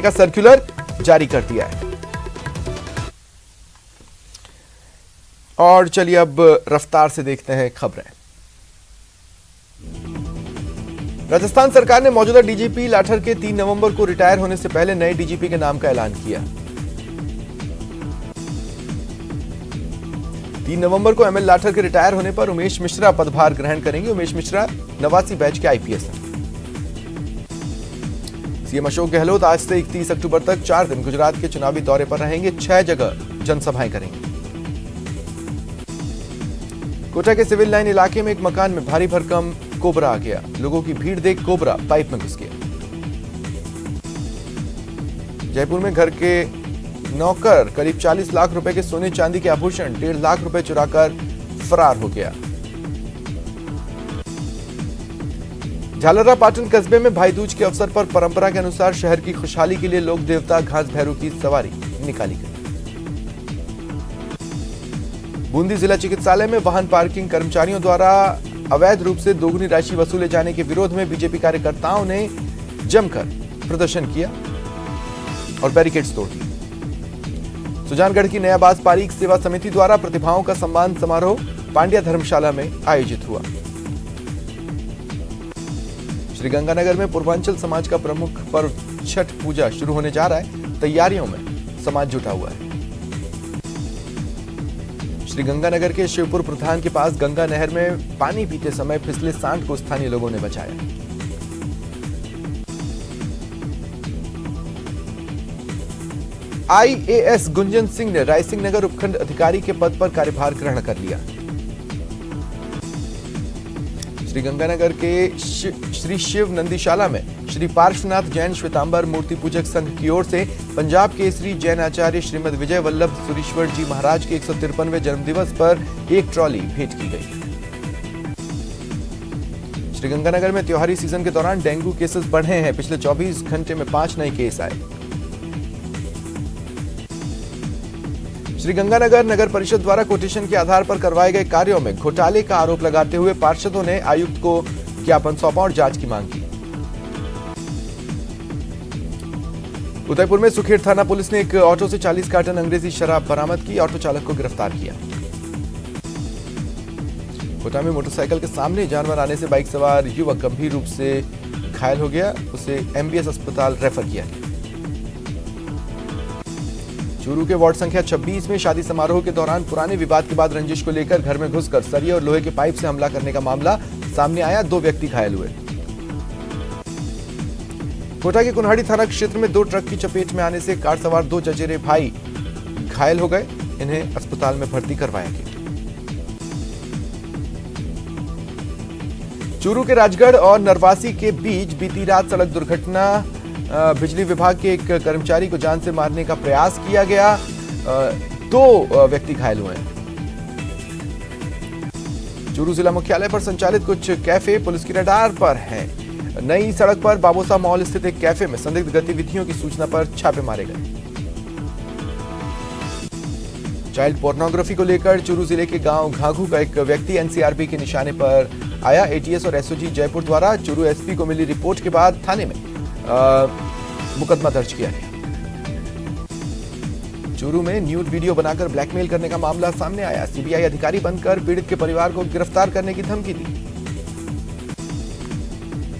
का सर्कुलर जारी कर दिया है। और चलिए अब रफ्तार से देखते हैं खबरें। राजस्थान सरकार ने मौजूदा डीजीपी लाठर के 3 नवंबर को रिटायर होने से पहले नए डीजीपी के नाम का ऐलान किया। 3 नवंबर को एमएल लाठर के रिटायर होने पर उमेश मिश्रा पदभार ग्रहण करेंगे। उमेश मिश्रा 89 बैच के आईपीएस हैं। सीएम अशोक गहलोत आज से 31 अक्टूबर तक 4 दिन गुजरात के चुनावी दौरे पर रहेंगे। 6 जगह जनसभाएं करेंगे। कोटा के सिविल लाइन इलाके में एक मकान में भारी भरकम कोबरा आ गया। लोगों की भीड़ देख कोबरा पाइप में घुस गया। जयपुर में घर के नौकर करीब 40 लाख रुपए के सोने चांदी के आभूषण 1.5 लाख रुपए चुराकर फरार हो गया। झालरा पाटन कस्बे में भाई दूज के अवसर पर परंपरा के अनुसार शहर की खुशहाली के लिए लोक देवता घास भैरू की सवारी निकाली गई। बूंदी जिला चिकित्सालय में वाहन पार्किंग कर्मचारियों द्वारा अवैध रूप से दोगुनी राशि वसूले जाने के विरोध में बीजेपी कार्यकर्ताओं ने जमकर प्रदर्शन किया और बैरिकेड्स तोड़ दिए। सुजानगढ़ की नयाबाज पारीख सेवा समिति द्वारा प्रतिभाओं का सम्मान समारोह पांड्या धर्मशाला में आयोजित हुआ। श्रीगंगानगर में पूर्वांचल समाज का प्रमुख पर्व छठ पूजा शुरू होने जा रहा है। तैयारियों में समाज जुटा हुआ है। श्रीगंगानगर के शिवपुर प्रधान के पास गंगा नहर में पानी पीते समय फिसले सांड को स्थानीय लोगों ने बचाया। आईएएस गुंजन सिंह ने रायसिंह नगर उपखंड अधिकारी के पद पर कार्यभार ग्रहण कर लिया। श्रीगंगानगर के श्री शिव नंदीशाला में श्री पार्श्वनाथ जैन श्वेतांबर मूर्ति पूजक संघ की ओर से पंजाब केसरी जैन आचार्य श्रीमद विजय वल्लभ सुरीश्वर जी महाराज के 153वें जन्मदिवस पर एक ट्रॉली भेंट की गई। श्रीगंगानगर में त्योहारी सीजन के दौरान डेंगू केसेस बढ़े हैं। पिछले 24 घंटे में 5 नए केस आए। श्रीगंगानगर नगर परिषद द्वारा कोटेशन के आधार पर करवाए गए कार्यों में घोटाले का आरोप लगाते हुए पार्षदों ने आयुक्त को ज्ञापन सौंपा और जांच की मांग की। उदयपुर में सुखेड़ थाना पुलिस ने एक ऑटो से 40 कार्टन अंग्रेजी शराब बरामद की। ऑटो चालक को गिरफ्तार किया। कोटा में मोटरसाइकिल के सामने जानवर आने से बाइक सवार युवक गंभीर रूप से घायल हो गया। उसे एमबीएस अस्पताल रेफर किया गया। चूरू के वार्ड संख्या 26 में शादी समारोह के दौरान पुराने विवाद के बाद रंजिश को लेकर घर में घुसकर सरिये और लोहे के पाइप से हमला करने का मामला सामने आया। 2 व्यक्ति घायल हुए। कोटा के कुन्हाड़ी थाना क्षेत्र में 2 ट्रक की चपेट में आने से कार सवार 2 चचेरे भाई घायल हो गए। इन्हें अस्पताल में भर्ती करवाया गया। चूरू के राजगढ़ और नरवासी के बीच बीती रात सड़क दुर्घटना। बिजली विभाग के एक कर्मचारी को जान से मारने का प्रयास किया गया। 2 व्यक्ति घायल हुए हैं। चूरू जिला मुख्यालय पर संचालित कुछ कैफे पुलिस की रडार पर हैं। नई सड़क पर बाबोसा मॉल स्थित एक कैफे में संदिग्ध गतिविधियों की सूचना पर छापे मारे गए। चाइल्ड पोर्नोग्राफी को लेकर चूरू जिले के गांव घाघू का एक व्यक्ति एनसीआरबी के निशाने पर आया। एटीएस और एसओजी जयपुर द्वारा चूरू एसपी को मिली रिपोर्ट के बाद थाने में मुकदमा दर्ज किया गया। चूरू में न्यूड वीडियो बनाकर ब्लैकमेल करने का मामला सामने आया। सीबीआई अधिकारी बनकर पीड़ित के परिवार को गिरफ्तार करने की धमकी दी।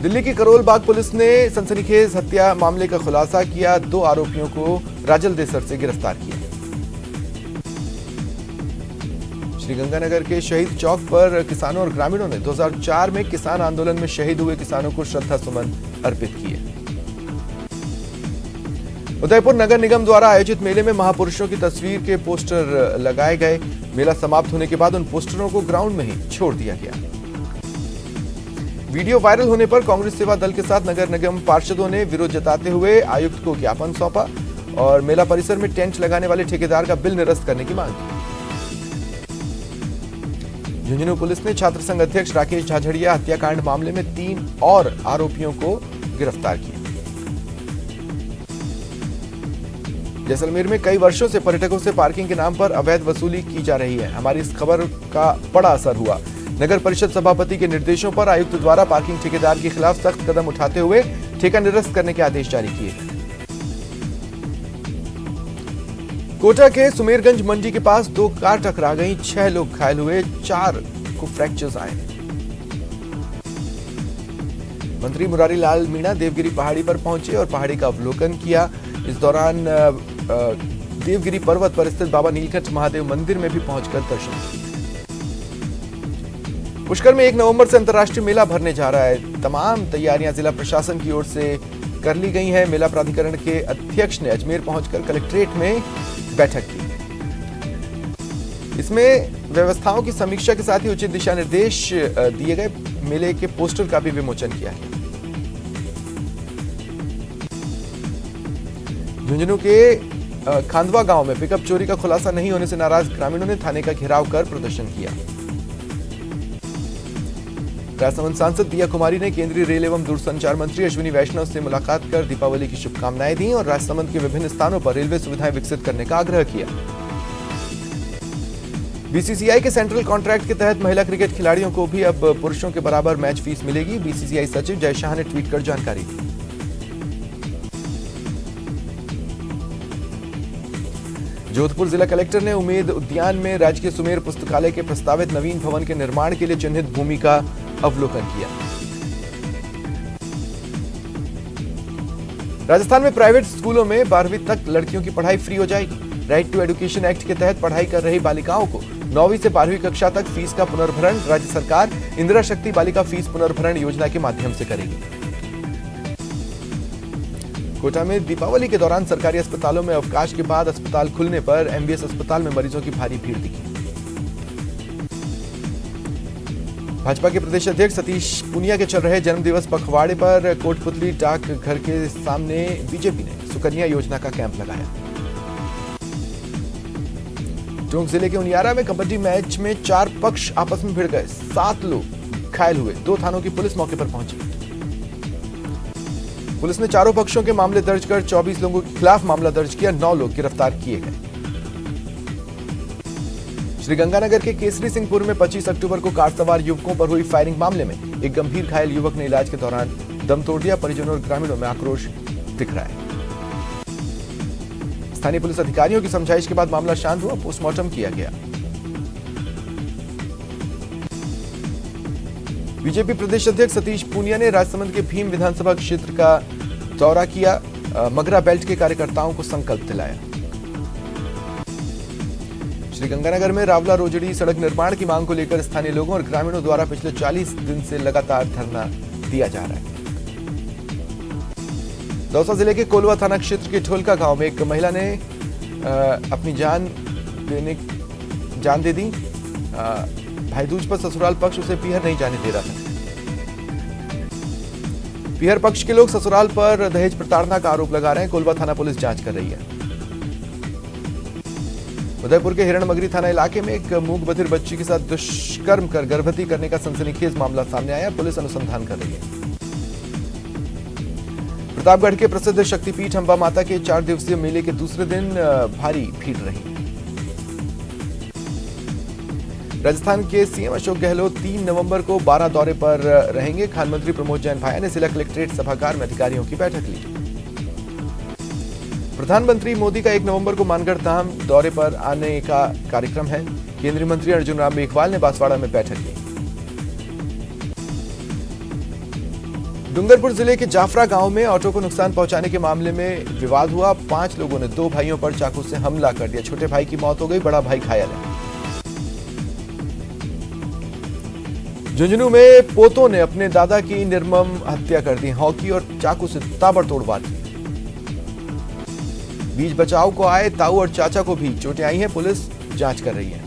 दिल्ली की करोल बाग पुलिस ने सनसनीखेज हत्या मामले का खुलासा किया। 2 आरोपियों को राजलदेसर से गिरफ्तार किया। श्रीगंगानगर के शहीद चौक पर किसानों और ग्रामीणों ने 2004 में किसान आंदोलन में शहीद हुए किसानों को श्रद्धा सुमन अर्पित किए। उदयपुर नगर निगम द्वारा आयोजित मेले में महापुरुषों की तस्वीर के पोस्टर लगाए गए। मेला समाप्त होने के बाद उन पोस्टरों को ग्राउंड में ही छोड़ दिया गया। वीडियो वायरल होने पर कांग्रेस सेवा दल के साथ नगर निगम पार्षदों ने विरोध जताते हुए आयुक्त को ज्ञापन सौंपा और मेला परिसर में टेंट लगाने वाले ठेकेदार का बिल निरस्त करने की मांग की। झुंझुनू पुलिस ने छात्र संघ अध्यक्ष राकेश झाझड़िया हत्याकांड मामले में 3 और आरोपियों को गिरफ्तार किया। जैसलमेर में कई वर्षों से पर्यटकों से पार्किंग के नाम पर अवैध वसूली की जा रही है। हमारी इस खबर का बड़ा असर हुआ। नगर परिषद सभापति के निर्देशों पर आयुक्त द्वारा पार्किंग ठेकेदार के खिलाफ सख्त कदम उठाते हुए ठेका निरस्त करने के आदेश जारी किए। कोटा के सुमेरगंज मंडी के पास 2 कार टकरा गई, 6 लोग घायल हुए, 4 को फ्रैक्चर्स आए। मंत्री मुरारी लाल मीणा देवगिरी पहाड़ी पर पहुंचे और पहाड़ी का अवलोकन किया। इस दौरान देवगिरी पर्वत पर स्थित बाबा नीलकंठ महादेव मंदिर में भी पहुंचकर दर्शन किया। पुष्कर में 1 नवंबर से अंतर्राष्ट्रीय मेला भरने जा रहा है। तमाम तैयारियां जिला प्रशासन की ओर से कर ली गई हैं। मेला प्राधिकरण के अध्यक्ष ने अजमेर पहुंचकर कलेक्ट्रेट में बैठक की। इसमें व्यवस्थाओं की समीक्षा के साथ ही उचित दिशा निर्देश दिए गए। मेले के पोस्टर का भी विमोचन किया है। झुंझुनू के खांदवा गांव में पिकअप चोरी का खुलासा नहीं होने से नाराज ग्रामीणों ने थाने का घेराव कर प्रदर्शन किया। राजसमंद सांसद दिया कुमारी ने केंद्रीय रेल एवं दूरसंचार मंत्री अश्विनी वैष्णव से मुलाकात कर दीपावली की शुभकामनाएं दी और राजसमंद के विभिन्न स्थानों पर रेलवे सुविधाएं विकसित करने का आग्रह किया। बीसीसीआई के सेंट्रल कॉन्ट्रैक्ट के तहत महिला क्रिकेट खिलाड़ियों को भी अब पुरुषों के बराबर मैच फीस मिलेगी। बीसीसीआई सचिव जय शाह ने ट्वीट कर जानकारी दी। जोधपुर जिला कलेक्टर ने उमेद उद्यान में राजकीय सुमेर पुस्तकालय के प्रस्तावित नवीन भवन के निर्माण के लिए चिन्हित भूमि का अवलोकन किया। राजस्थान में प्राइवेट स्कूलों में 12वीं तक लड़कियों की पढ़ाई फ्री हो जाएगी। राइट टू एजुकेशन एक्ट के तहत पढ़ाई कर रही बालिकाओं को 9वीं से 12वीं कक्षा तक फीस का पुनर्भरण राज्य सरकार इंदिरा शक्ति बालिका फीस पुनर्भरण योजना के माध्यम से करेगी। कोटा में दीपावली के दौरान सरकारी अस्पतालों में अवकाश के बाद अस्पताल खुलने पर एमबीएस अस्पताल में मरीजों की भारी भीड़ दिखी। भाजपा के प्रदेश अध्यक्ष सतीश पूनिया के चल रहे जन्मदिवस पखवाड़े पर कोटपुतली डाक घर के सामने बीजेपी ने सुकन्या योजना का कैंप लगाया। टोंक जिले के उनियारा में कबड्डी मैच में 4 पक्ष आपस में भिड़ गए, 7 लोग घायल हुए। 2 थानों की पुलिस मौके पर पहुंची। पुलिस ने चारों पक्षों के मामले दर्ज कर 24 लोगों के खिलाफ मामला दर्ज किया। 9 लोग गिरफ्तार किए गए। श्रीगंगानगर के केसरी सिंहपुर में 25 अक्टूबर को कार सवार युवकों पर हुई फायरिंग मामले में एक गंभीर घायल युवक ने इलाज के दौरान दम तोड़ दिया। परिजनों और ग्रामीणों में आक्रोश दिख रहा है। स्थानीय पुलिस अधिकारियों की समझाइश के बाद मामला शांत हुआ। पोस्टमार्टम किया गया। बीजेपी प्रदेश अध्यक्ष सतीश पूनिया ने राजसमंद के भीम विधानसभा क्षेत्र का दौरा किया। मगरा बेल्ट के कार्यकर्ताओं को संकल्प दिलाया। श्रीगंगानगर में रावला रोजड़ी सड़क निर्माण की मांग को लेकर स्थानीय लोगों और ग्रामीणों द्वारा पिछले 40 दिन से लगातार धरना दिया जा रहा है। दौसा जिले के कोलवा थाना क्षेत्र के ढोलका गांव में एक महिला ने अपनी जान दे दी। भाईदूज पर ससुराल पक्ष उसे पीहर नहीं जाने दे रहा था। पीहर पक्ष के लोग ससुराल पर दहेज प्रताड़ना का आरोप लगा रहे हैं। कोलवा थाना पुलिस जांच कर रही है। उदयपुर के हिरणमगरी थाना इलाके में एक मूक बधिर बच्ची के साथ दुष्कर्म कर गर्भवती करने का सनसनीखेज मामला सामने आया। पुलिस अनुसंधान कर रही है। प्रतापगढ़ के प्रसिद्ध शक्तिपीठ अंबा माता के 4 दिवसीय मेले के दूसरे दिन भारी भीड़ रही। राजस्थान के सीएम अशोक गहलोत 3 नवंबर को 12 दौरे पर रहेंगे। खान मंत्री प्रमोद जैन भाया ने जिला कलेक्ट्रेट सभागार में अधिकारियों की बैठक ली। प्रधानमंत्री मोदी का 1 नवंबर को मानगढ़ धाम दौरे पर आने का कार्यक्रम है। केंद्रीय मंत्री अर्जुन राम मेघवाल ने बांसवाड़ा में बैठक की। डूंगरपुर जिले के जाफरा गांव में ऑटो को नुकसान पहुंचाने के मामले में विवाद हुआ। 5 लोगों ने 2 भाइयों पर चाकू से हमला कर दिया। छोटे भाई की मौत हो गई, बड़ा भाई घायल है। झुंझुनू में पोतों ने अपने दादा की निर्मम हत्या कर दी। हॉकी और चाकू से ताबड़तोड़ वार की। बीच बचाव को आए ताऊ और चाचा को भी चोटें आई हैं। पुलिस जांच कर रही है।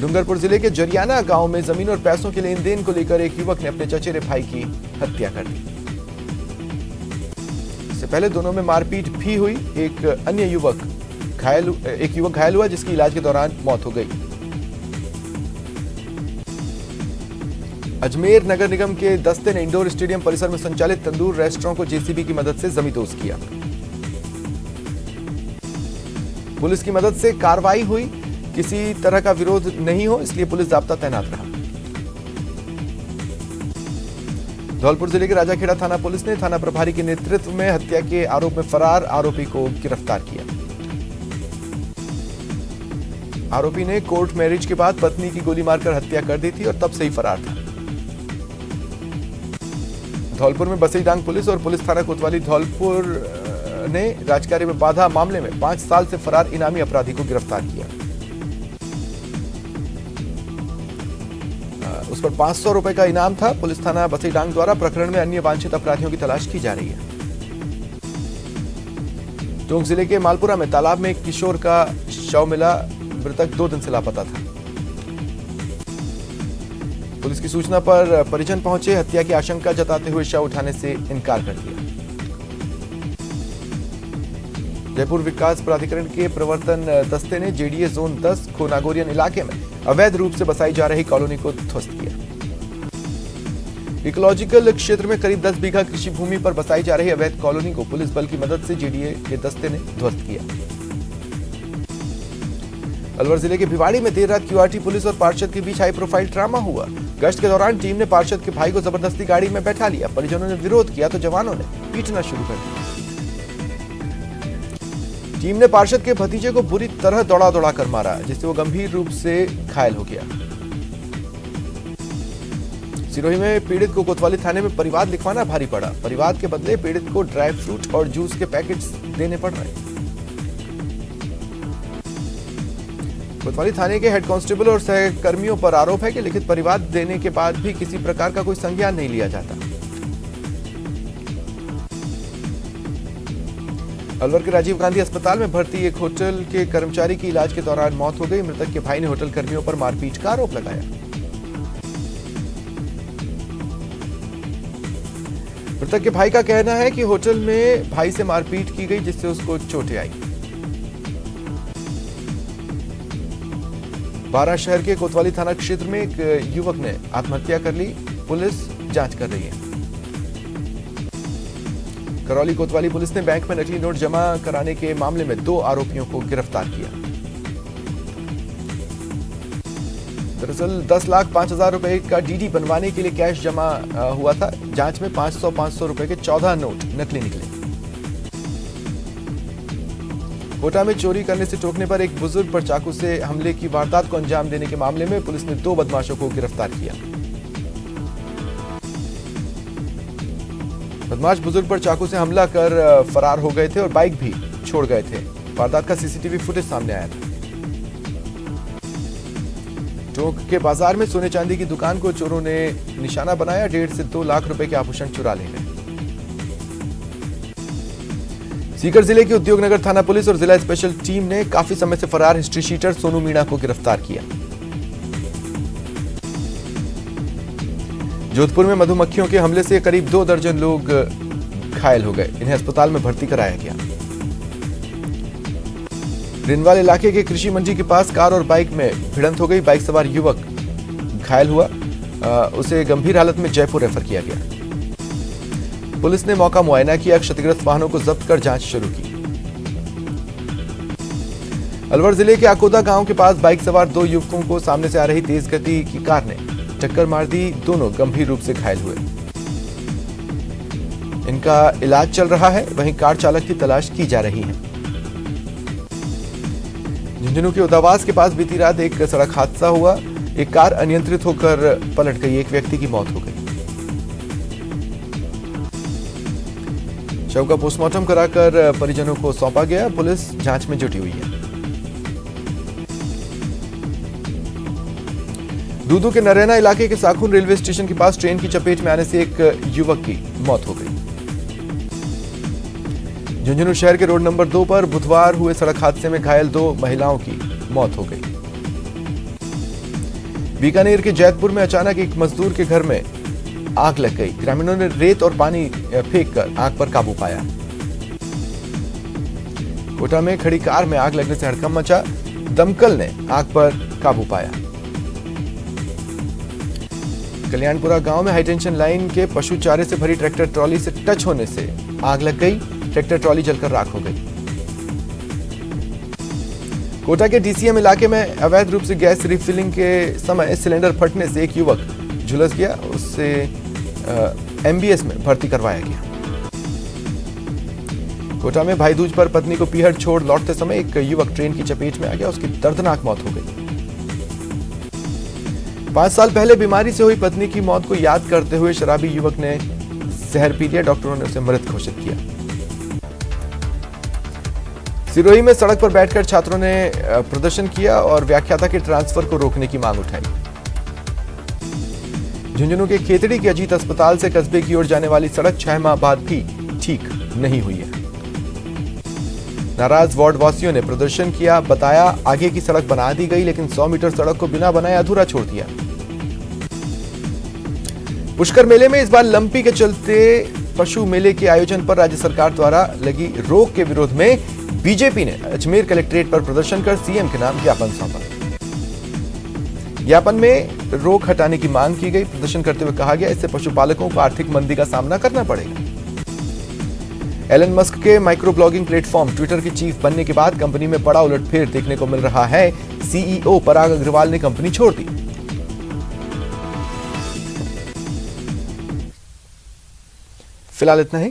डूंगरपुर जिले के जरियाना गांव में जमीन और पैसों के लेन देन को लेकर एक युवक ने अपने चचेरे भाई की हत्या कर दी। इससे पहले दोनों में मारपीट भी हुई। एक युवक घायल हुआ जिसकी इलाज के दौरान मौत हो गई। अजमेर नगर निगम के दस्ते ने इंडोर स्टेडियम परिसर में संचालित तंदूर रेस्टोरेंट को जेसीबी की मदद से जमींदोज किया। पुलिस की मदद से कार्रवाई हुई। किसी तरह का विरोध नहीं हो इसलिए पुलिस जाब्ता तैनात रहा। धौलपुर जिले के राजाखेड़ा थाना पुलिस ने थाना प्रभारी के नेतृत्व में हत्या के आरोप में फरार आरोपी को गिरफ्तार किया। आरोपी ने कोर्ट मैरिज के बाद पत्नी की गोली मारकर हत्या कर दी थी और तब से ही फरार था। धौलपुर में बसईडांग पुलिस और पुलिस थाना कोतवाली धौलपुर ने राजकार्य में बाधा मामले में 5 साल से फरार इनामी अपराधी को गिरफ्तार किया। उस पर 500 रुपए का इनाम था। पुलिस थाना बसईडांग द्वारा प्रकरण में अन्य वांछित अपराधियों की तलाश की जा रही है। टोंक जिले के मालपुरा में तालाब में एक किशोर का शव मिला। मृतक 2 दिन से लापता था। पुलिस की सूचना पर परिजन पहुंचे। हत्या की आशंका जताते हुए शव उठाने से इनकार कर दिया। जयपुर विकास प्राधिकरण के प्रवर्तन दस्ते ने जेडीए जोन 10 खोनागोरियन इलाके में अवैध रूप से बसाई जा रही कॉलोनी को ध्वस्त किया। इकोलॉजिकल क्षेत्र में करीब 10 बीघा कृषि भूमि पर बसाई जा रही अवैध कॉलोनी को पुलिस बल की मदद से जेडीए के दस्ते ने ध्वस्त किया। अलवर जिले के भिवाड़ी में देर रात क्यूआरटी पुलिस और पार्षद के बीच हाई प्रोफाइल ड्रामा हुआ। गश्त के दौरान टीम ने पार्षद के भाई को जबरदस्ती गाड़ी में बैठा लिया। परिजनों ने विरोध किया तो जवानों ने पीटना शुरू कर दिया। टीम ने पार्षद के भतीजे को बुरी तरह दौड़ा कर मारा, जिससे वो गंभीर रूप से घायल हो गया। सिरोही में पीड़ित को कोतवाली थाने में परिवाद लिखवाना भारी पड़ा। परिवाद के बदले पीड़ित को ड्राई फ्रूट और जूस के पैकेट्स देने पड़ रहे। कोतवाली थाने के हेड कांस्टेबल और सहकर्मियों पर आरोप है कि लिखित परिवाद देने के बाद भी किसी प्रकार का कोई संज्ञान नहीं लिया जाता। अलवर के राजीव गांधी अस्पताल में भर्ती एक होटल के कर्मचारी की इलाज के दौरान मौत हो गई। मृतक के भाई ने होटल कर्मियों पर मारपीट का आरोप लगाया। मृतक के भाई का कहना है कि होटल में भाई से मारपीट की गई, जिससे उसको चोटें आई। बारा शहर के कोतवाली थाना क्षेत्र में एक युवक ने आत्महत्या कर ली। पुलिस जांच कर रही है। करौली कोतवाली पुलिस ने बैंक में नकली नोट जमा कराने के मामले में 2 आरोपियों को गिरफ्तार किया। दरअसल 10,05,000 रुपए का डीडी बनवाने के लिए कैश जमा हुआ था। जांच में 500 रुपए के 14 नोट नकली निकले। कोटा में चोरी करने से टोकने पर एक बुजुर्ग पर चाकू से हमले की वारदात को अंजाम देने के मामले में पुलिस ने 2 बदमाशों को गिरफ्तार किया। बदमाश बुजुर्ग पर चाकू से हमला कर फरार हो गए थे और बाइक भी छोड़ गए थे। वारदात का सीसीटीवी फुटेज सामने आया था। टोंक के बाजार में सोने चांदी की दुकान को चोरों ने निशाना बनाया। 1.5 से 2 लाख रुपए के आभूषण चुरा ले गए। सीकर जिले की उद्योगनगर थाना पुलिस और जिला स्पेशल टीम ने काफी समय से फरार हिस्ट्री शीटर सोनू मीणा को गिरफ्तार किया। जोधपुर में मधुमक्खियों के हमले से करीब 2 दर्जन लोग घायल हो गए। इन्हें अस्पताल में भर्ती कराया गया। रिनवाल इलाके के कृषि मंडी के पास कार और बाइक में भिड़ंत हो गई। बाइक सवार युवक घायल हुआ। उसे गंभीर हालत में जयपुर रेफर किया गया। पुलिस ने मौका मुआयना किया। क्षतिग्रस्त वाहनों को जब्त कर जांच शुरू की। अलवर जिले के आकोदा गांव के पास बाइक सवार 2 युवकों को सामने से आ रही तेज गति की कार ने टक्कर मार दी। दोनों गंभीर रूप से घायल हुए। इनका इलाज चल रहा है। वहीं कार चालक की तलाश की जा रही है। झुंझुनू के उदावास के पास बीती रात एक सड़क हादसा हुआ। एक कार अनियंत्रित होकर पलट गई। एक व्यक्ति की मौत हो गई। शव का पोस्टमार्टम कराकर परिजनों को सौंपा गया। पुलिस जांच में जुटी हुई है। दूदू के नरैना इलाके के साखून रेलवे स्टेशन के पास ट्रेन की चपेट में आने से एक युवक की मौत हो गई। झुंझुनू शहर के रोड नंबर 2 पर बुधवार हुए सड़क हादसे में घायल 2 महिलाओं की मौत हो गई। बीकानेर के जैतपुर में अचानक एक मजदूर के घर में आग लग गई। ग्रामीणों ने रेत और पानी फेंककर आग पर काबू पाया। कोटा में खड़ी कार में आग लगने से हड़कंप मचा। दमकल ने आग पर काबू पाया। कल्याणपुरा गांव में हाईटेंशन लाइन के पशु चारे से भरी ट्रैक्टर ट्रॉली से टच होने से आग लग गई। ट्रैक्टर ट्रॉली जलकर राख हो गई। कोटा के डीसीएम इलाके में अवैध रूप से गैस रिफिलिंग के समय सिलेंडर फटने से एक युवक झुलस गया। उससे MBS में भर्ती करवाया गया। कोटा में भाई दूज पर पत्नी को पीहर छोड़ लौटते समय एक युवक ट्रेन की चपेट में आ गया, उसकी दर्दनाक मौत हो गई। 5 साल पहले बीमारी से हुई पत्नी की मौत को याद करते हुए शराबी युवक ने जहर पी लिया, डॉक्टरों ने उसे मृत घोषित किया। सिरोही में सड़क पर बैठकर छात्रों ने प्रदर्शन किया और व्याख्याता के ट्रांसफर को रोकने की मांग उठाई। झुंझुनू के खेतड़ी के अजीत अस्पताल से कस्बे की ओर जाने वाली सड़क 6 माह बाद भी ठीक नहीं हुई है। नाराज वार्ड वासियों ने प्रदर्शन किया, बताया आगे की सड़क बना दी गई लेकिन 100 मीटर सड़क को बिना बनाए अधूरा छोड़ दिया। पुष्कर मेले में इस बार लंपी के चलते पशु मेले के आयोजन पर राज्य सरकार द्वारा लगी रोक के विरोध में बीजेपी ने अजमेर कलेक्ट्रेट पर प्रदर्शन कर सीएम के नाम ज्ञापन सौंपा। ज्ञापन में रोक हटाने की मांग की गई। प्रदर्शन करते हुए कहा गया, इससे पशुपालकों को आर्थिक मंदी का सामना करना पड़ेगा। एलन मस्क के माइक्रो ब्लॉगिंग प्लेटफॉर्म ट्विटर के चीफ बनने के बाद कंपनी में बड़ा उलटफेर देखने को मिल रहा है। सीईओ पराग अग्रवाल ने कंपनी छोड़ दी। फिलहाल इतना ही।